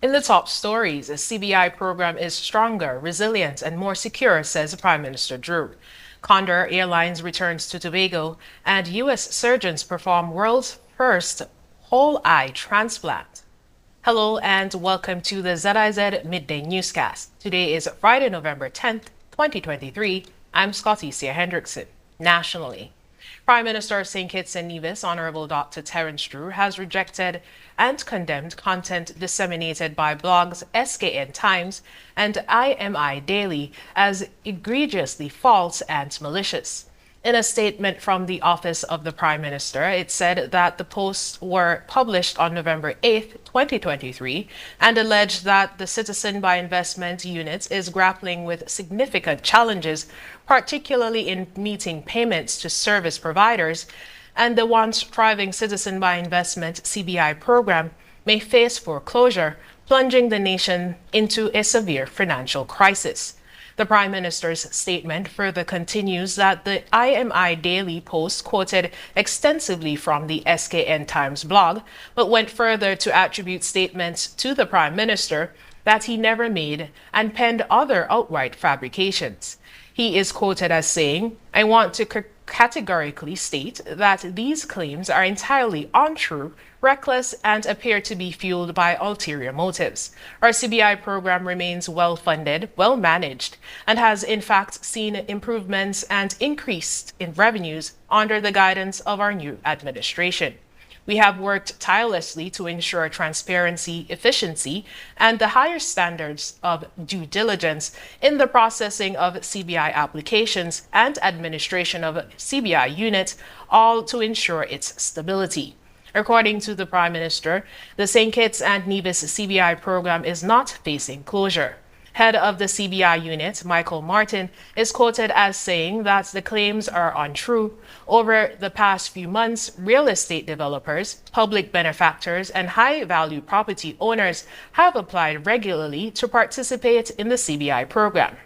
In the top stories, the CBI program is stronger, resilient, and more secure, says Prime Minister Drew. Condor Airlines returns to Tobago, and U.S. surgeons perform world's first whole eye transplant. Hello and welcome to the ZIZ Midday Newscast. Today is Friday, November 10th, 2023. I'm Scotty Hendrickson. Nationally, Prime Minister of St. Kitts and Nevis, Honorable Dr. Terence Drew, has rejected and condemned content disseminated by blogs SKN Times and IMI Daily as egregiously false and malicious. In a statement from the Office of the Prime Minister, it said that the posts were published on November 8, 2023, and alleged that the Citizen by Investment unit is grappling with significant challenges, particularly in meeting payments to service providers, and the once thriving Citizen by Investment CBI program may face foreclosure, plunging the nation into a severe financial crisis. The Prime Minister's statement further continues that the IMI Daily post quoted extensively from the SKN Times blog, but went further to attribute statements to the Prime Minister that he never made and penned other outright fabrications. He is quoted as saying, "I want to categorically state that these claims are entirely untrue, reckless, and appear to be fueled by ulterior motives. Our CBI program remains well-funded, well-managed, and has in fact seen improvements and increased in revenues under the guidance of our new administration. We have worked tirelessly to ensure transparency, efficiency, and the higher standards of due diligence in the processing of CBI applications and administration of CBI units, all to ensure its stability." According to the Prime Minister, the St. Kitts and Nevis CBI program is not facing closure. Head of the CBI unit, Michael Martin, is quoted as saying that the claims are untrue. Over the past few months, real estate developers, public benefactors, and high-value property owners have applied regularly to participate in the CBI program.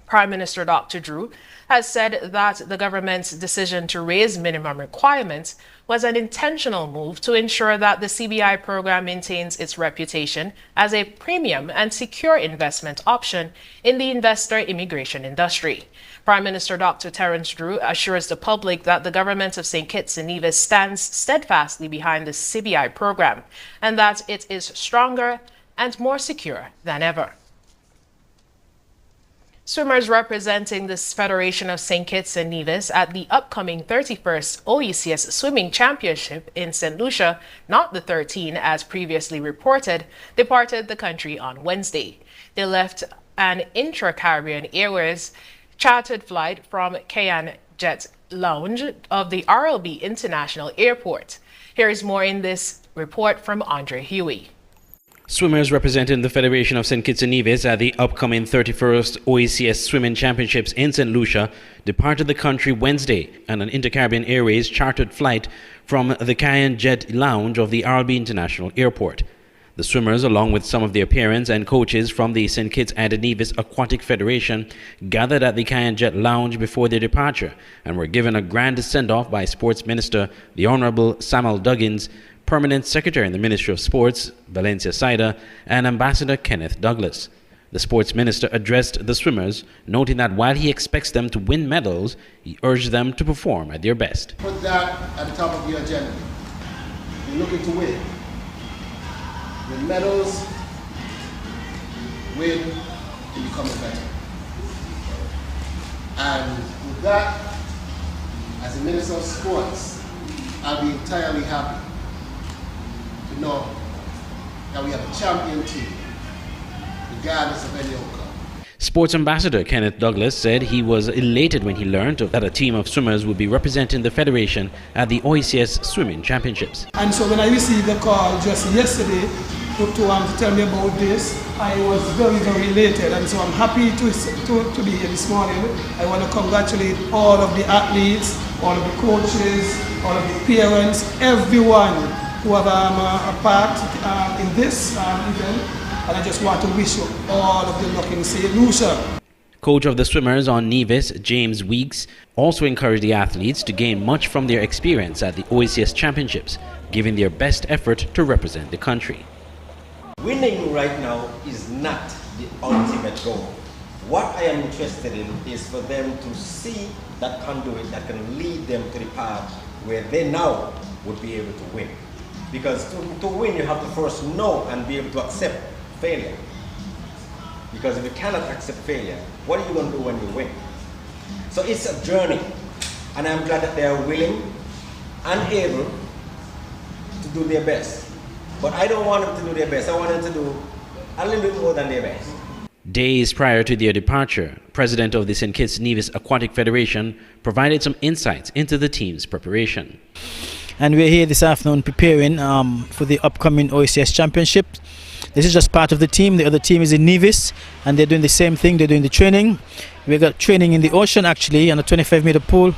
Prime Minister Dr. Drew has said that the government's decision to raise minimum requirements was an intentional move to ensure that the CBI program maintains its reputation as a premium and secure investment option in the investor immigration industry. Prime Minister Dr. Terence Drew assures the public that the government of St. Kitts and Nevis stands steadfastly behind the CBI program and that it is stronger and more secure than ever. Swimmers representing the Federation of St. Kitts and Nevis at the upcoming 31st OECS Swimming Championship in St. Lucia, not the 13 as previously reported, departed the country on Wednesday. They left an intra-Caribbean Airways chartered flight from Cayenne Jet Lounge of the RLB International Airport. Here is more in this report from Andre Huey. Swimmers representing the Federation of St. Kitts and Nevis at the upcoming 31st OECS Swimming Championships in St. Lucia departed the country Wednesday on an Inter-Caribbean Airways chartered flight from the Cayenne Jet Lounge of the RLB International Airport. The swimmers, along with some of their parents and coaches from the St. Kitts and Nevis Aquatic Federation, gathered at the Cayenne Jet Lounge before their departure and were given a grand send-off by Sports Minister, the Honourable Samuel Duggins, Permanent Secretary in the Ministry of Sports, Valencia Saida, and Ambassador Kenneth Douglas. The Sports Minister addressed the swimmers, noting that while he expects them to win medals, he urged them to perform at their best. Put that at the top of your agenda. You're looking to win. Win medals, win, and become better. And with that, as a Minister of Sports, I'll be entirely happy to know that we have a champion team, regardless of any outcome. Sports Ambassador Kenneth Douglas said he was elated when he learned that a team of swimmers would be representing the Federation at the OECS Swimming Championships. And so when I received the call just yesterday to tell me about this, I was very, very elated. And so I'm happy to be here this morning. I want to congratulate all of the athletes, all of the coaches, all of the parents, everyone who have a part in this event, and I just want to wish you all of the luck in St. Lucia. Coach of the swimmers on Nevis, James Weeks, also encouraged the athletes to gain much from their experience at the OECS Championships, giving their best effort to represent the country. Winning right now is not the ultimate goal. What I am interested in is for them to see that conduit that can lead them to the path where they now would be able to win. Because to win, you have to first know and be able to accept failure. Because if you cannot accept failure, what are you going to do when you win? So it's a journey, and I'm glad that they are willing and able to do their best. But I don't want them to do their best. I want them to do a little bit more than their best. Days prior to their departure, President of the St. Kitts Nevis Aquatic Federation provided some insights into the team's preparation. And we're here this afternoon preparing for the upcoming OACS Championship. This is just part of the team. The other team is in Nevis, and they're doing the same thing. They're doing the training. We got training in the ocean, actually, on a 25-meter pool.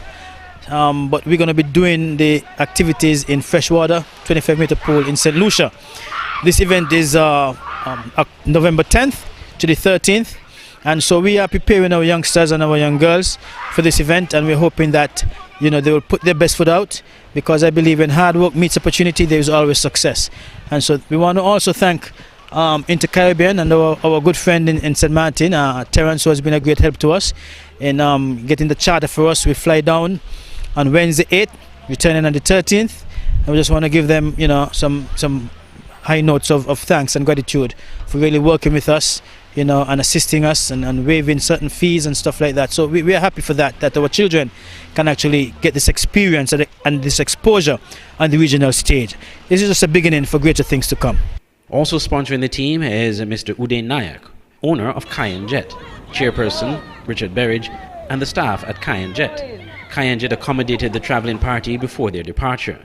But we're going to be doing the activities in freshwater, 25-meter pool in St. Lucia. This event is November 10th to the 13th. And so we are preparing our youngsters and our young girls for this event, and we're hoping that they will put their best foot out, because I believe when hard work meets opportunity, there is always success. And so we want to also thank Inter-Caribbean and our good friend in St. Martin, Terence, who has been a great help to us in getting the charter for us. We fly down on Wednesday 8th, returning on the 13th. And we just want to give them, some high notes of thanks and gratitude for really working with us, and assisting us and waiving certain fees and stuff like that. So we are happy for that our children can actually get this experience and this exposure on the regional stage. This is just a beginning for greater things to come. Also sponsoring the team is Mr. Uday Nayak, owner of Cayenne Jet, chairperson Richard Berridge, and the staff at Cayenne Jet. Cayenne Jet accommodated the traveling party before their departure.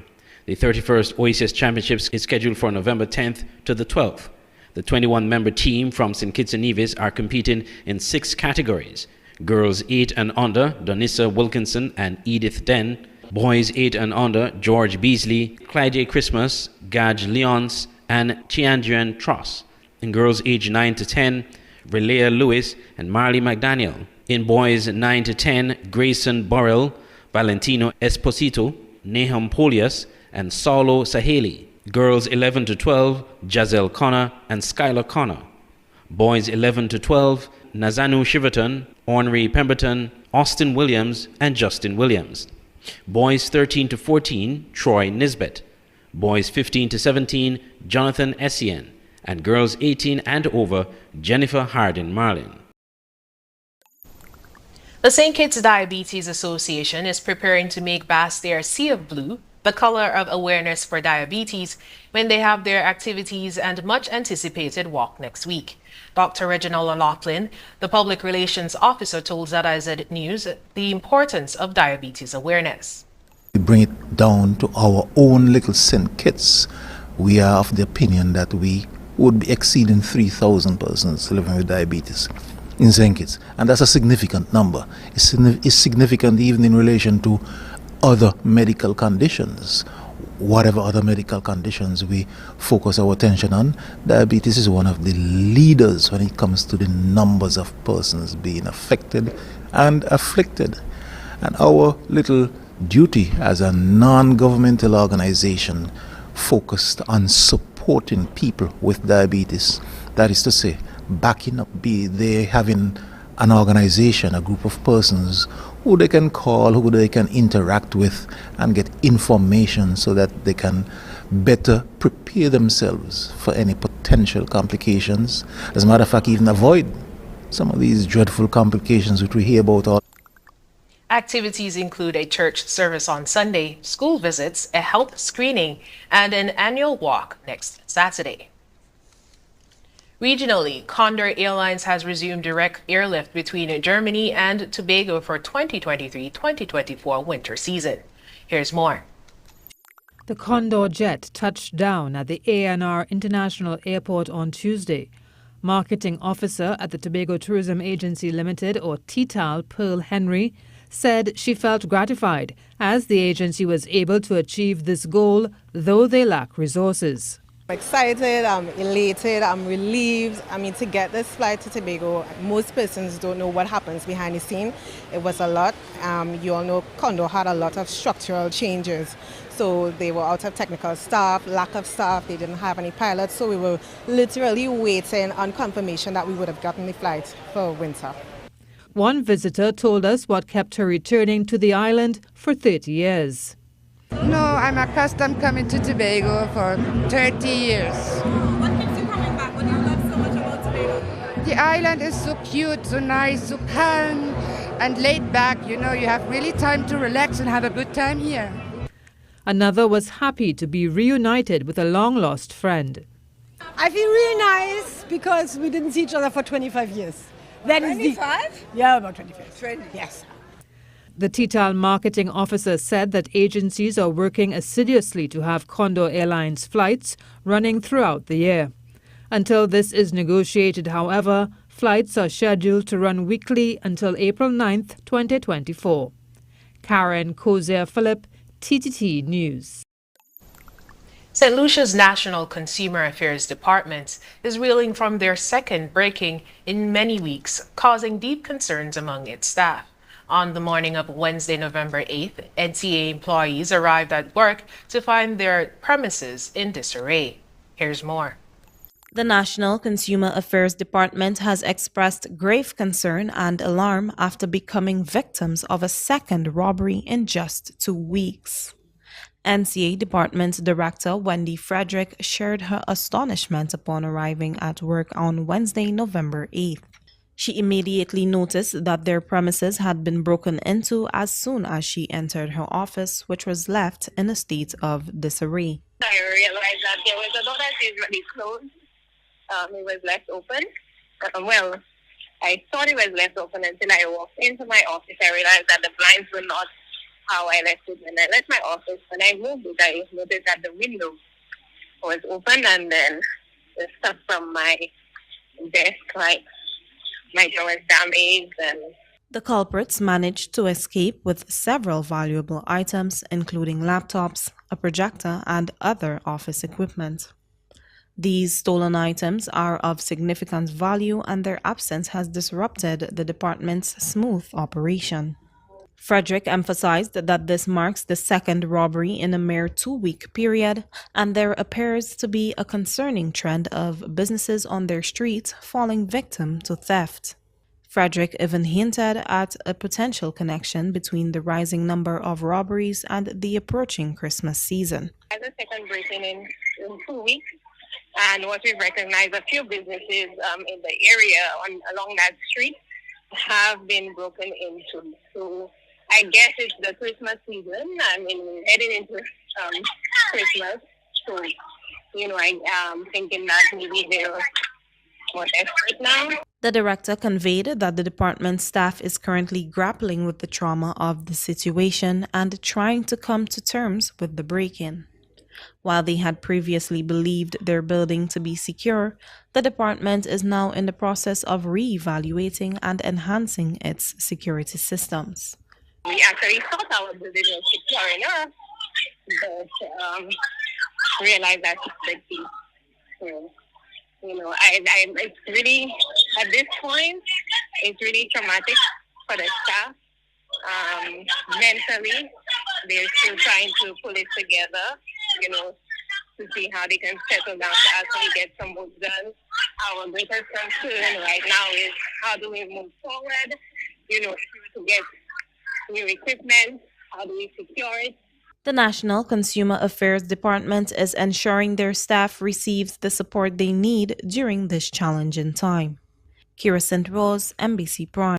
The 31st OACS Championships is scheduled for November 10th to the 12th. The 21-member team from St. Kitts and Nevis are competing in 6 categories. Girls 8 and under, Donissa Wilkinson and Edith Den. Boys 8 and under, George Beasley, Clyde J. Christmas, Gaj Leons, and Tiandrian Tross. In girls age 9 to 10, Relea Lewis and Marley McDaniel. In boys 9 to 10, Grayson Burrell, Valentino Esposito, Nahum Polias, and Saulo Saheli. Girls 11 to 12, Giselle Connor and Skylar Connor. Boys 11 to 12, Nazanu Shiverton, Ornery Pemberton, Austin Williams, and Justin Williams. Boys 13 to 14, Troy Nisbet. Boys 15 to 17, Jonathan Essien. And girls 18 and over, Jennifer Hardin Marlin. The St. Kitts Diabetes Association is preparing to make Bass their Sea of Blue the color of awareness for diabetes when they have their activities and much anticipated walk next week. Dr. Reginald O'Loughlin, the public relations officer, told ZIZ News the importance of diabetes awareness. We bring it down to our own little St. Kitts. We are of the opinion that we would be exceeding 3,000 persons living with diabetes in St. Kitts, and that's a significant number. It's significant even in relation to other medical conditions. Whatever other medical conditions we focus our attention on, diabetes is one of the leaders when it comes to the numbers of persons being affected and afflicted. And our little duty as a non-governmental organization focused on supporting people with diabetes, that is to say, backing up, be they having an organization, a group of persons who they can call, who they can interact with and get information so that they can better prepare themselves for any potential complications. As a matter of fact, even avoid some of these dreadful complications which we hear about. Activities include a church service on Sunday, school visits, a health screening, and an annual walk next Saturday. Regionally, Condor Airlines has resumed direct airlift between Germany and Tobago for 2023-2024 winter season. Here's more. The Condor jet touched down at the ANR International Airport on Tuesday. Marketing officer at the Tobago Tourism Agency Limited, or TTAL, Pearl Henry, said she felt gratified as the agency was able to achieve this goal, though they lack resources. I'm excited, I'm elated, I'm relieved. I mean, to get this flight to Tobago, most persons don't know what happens behind the scene. It was a lot. You all know Condor had a lot of structural changes. So they were out of technical staff, lack of staff, they didn't have any pilots. So we were literally waiting on confirmation that we would have gotten the flight for winter. One visitor told us what kept her returning to the island for 30 years. No, I'm accustomed coming to Tobago for 30 years. What keeps you coming back? What do you love so much about Tobago? The island is so cute, so nice, so calm and laid back. You know, you have really time to relax and have a good time here. Another was happy to be reunited with a long-lost friend. I feel really nice because we didn't see each other for 25 years. That 25? Yeah, about 25. 20. Yes. The TTAL marketing officer said that agencies are working assiduously to have Condor Airlines flights running throughout the year. Until this is negotiated, however, flights are scheduled to run weekly until April 9th, 2024. Karen Kozier-Phillip, TTT News. St. Lucia's National Consumer Affairs Department is reeling from their second break-in in many weeks, causing deep concerns among its staff. On the morning of Wednesday, November 8th, NCA employees arrived at work to find their premises in disarray. Here's more. The National Consumer Affairs Department has expressed grave concern and alarm after becoming victims of a second robbery in just 2 weeks. NCA Department Director Wendy Frederick shared her astonishment upon arriving at work on Wednesday, November 8th. She immediately noticed that their premises had been broken into as soon as she entered her office, which was left in a state of disarray. I realized that there was a door that is really closed. It was left open. Well, I thought it was left open until I walked into my office. I realized that the blinds were not how I left it when I left my office. When I moved it, I noticed that the window was open and then the stuff from my desk, like my door was damaged. And the culprits managed to escape with several valuable items, including laptops, a projector, and other office equipment. These stolen items are of significant value, and their absence has disrupted the department's smooth operation. Frederick emphasized that this marks the second robbery in a mere 2-week period, and there appears to be a concerning trend of businesses on their streets falling victim to theft. Frederick even hinted at a potential connection between the rising number of robberies and the approaching Christmas season. As a second break-in in 2 weeks, and what we've recognized, a few businesses in the area along that street have been broken into. So I guess it's the Christmas season. I mean, we're heading into Christmas. So, you know, I'm thinking that maybe they're more desperate now. The director conveyed that the department staff is currently grappling with the trauma of the situation and trying to come to terms with the break-in. While they had previously believed their building to be secure, the department is now in the process of re-evaluating and enhancing its security systems. We actually thought our building was secure enough, but realized that it's the key. So, you know, it's really, at this point, it's really traumatic for the staff. Mentally, they're still trying to pull it together, you know, to see how they can settle down to actually get some work done. Our greatest concern right now is how do we move forward, you know, to get new equipment, how do we secure it? The National Consumer Affairs Department is ensuring their staff receives the support they need during this challenging time. Kira St. Rose, NBC Prime.